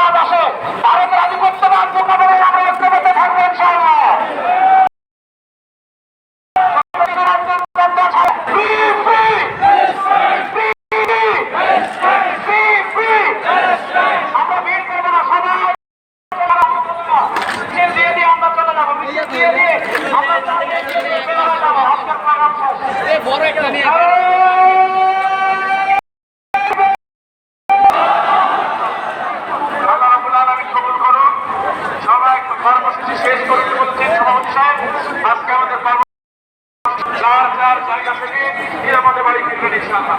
আওয়াজ আসে ভারতের আধিপত্যবাদ মোকাবেলায় আমরা ঐক্যবদ্ধ থাকবো ইনশাআল্লাহ। আমরা ভিড় করবো না, সবাই দিয়ে দিয়ে আমরা চলে যাবো, দিয়ে দিয়ে আমরা যাবো। আজকের প্রোগ্রাম শেষ। বড় একটা নিয়ে কর্মসূচি শেষ করতে বলছেন সভাপতি সাহেব। আজকে আমাদের যার যার জায়গা থেকে আমাদের বাড়ি ফিরবেন ইনশাআল্লাহ।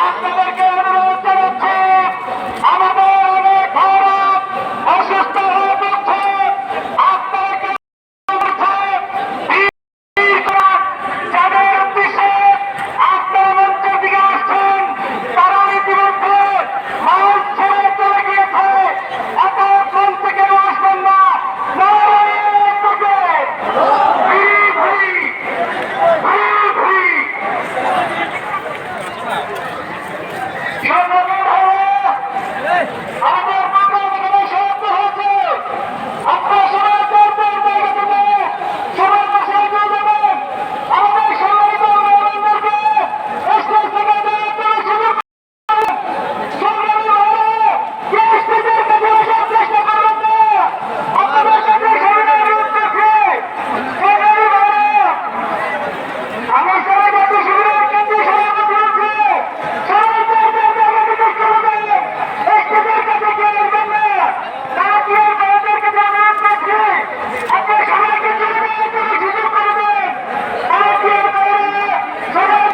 আপনাদেরকে অনুরোধ জানাচ্ছি, আমাদের অনেক ভারত অসুস্থ হয়ে পড়ছে, আপনাদেরকে যাদের উদ্দেশ্যে আপনারা মঞ্চের দিকে আসছেন তারা ইতিমধ্যে মঞ্চ ছেড়ে চলে গিয়েছে। এত মঞ্চ কেন আসবেন না? আমাদের প্রোগ্রাম এখানে সমাপ্ত হয়েছে। আপনারা সবাই জায়গা থেকে সবাই পাশে এগিয়ে যাবেন। আমাদের সম্মানিত মেহমানদেরকে স্টেজ থেকে দেওয়ার সুযোগ স্টেজের কাছে আসার চেষ্টা করবেন না। আপনাদের সাথে সবাই অনুরোধ করছি, আমি সবাই জাতীয় শিবিরের কেন্দ্রীয় সভাপতি হচ্ছে সবাই স্টেজের কাছে কেউ আসবেন না। তারা কি আমাদের কাছে অনুরোধ করছি, আপনারা সবাইকে চলে যাওয়ার জন্য সুযোগ করে দেন। তারা কি সবাই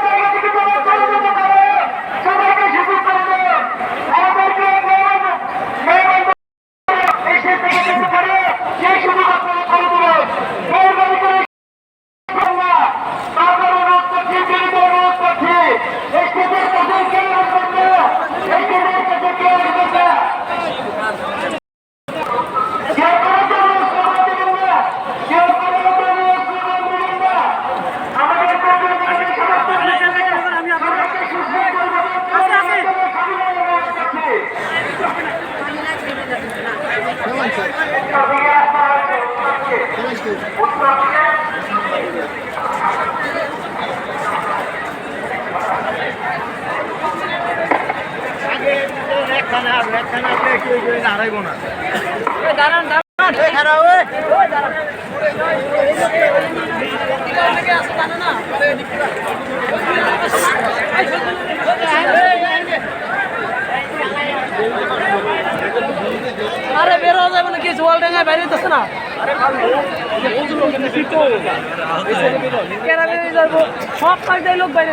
জায়গা থেকে চলে যেতে পারে, সবাইকে সুযোগ করে দেন। আমাদেরকে স্টেজ থেকে যেতে পারে সেই সুযোগ আপনারা করে দেবেন। মেহরবানি করে তাদের অনুরোধ করছি, বিনীত অনুরোধ করছি, স্টেজের কাছে কেউ আসবেন না, স্টেজের কাছে কেউ আসবেন না। কেউ কোনো ধরনের স্লোগান দেবেন না, কেউ কোনো ধরনের স্লোগান দেবেন না। আমাদের প্রোগ্রাম এখানে সমাপ্ত হয়েছে। সবাইকে সুস্থ করবেন। দাঁড়াইবো না আরে বেরো যাবে না, কিছু ওয়াল ডাঙায় বাইরে দিতেছে না। কেন বেরিয়ে যাবো, সব কাজটাই লোক বাইরে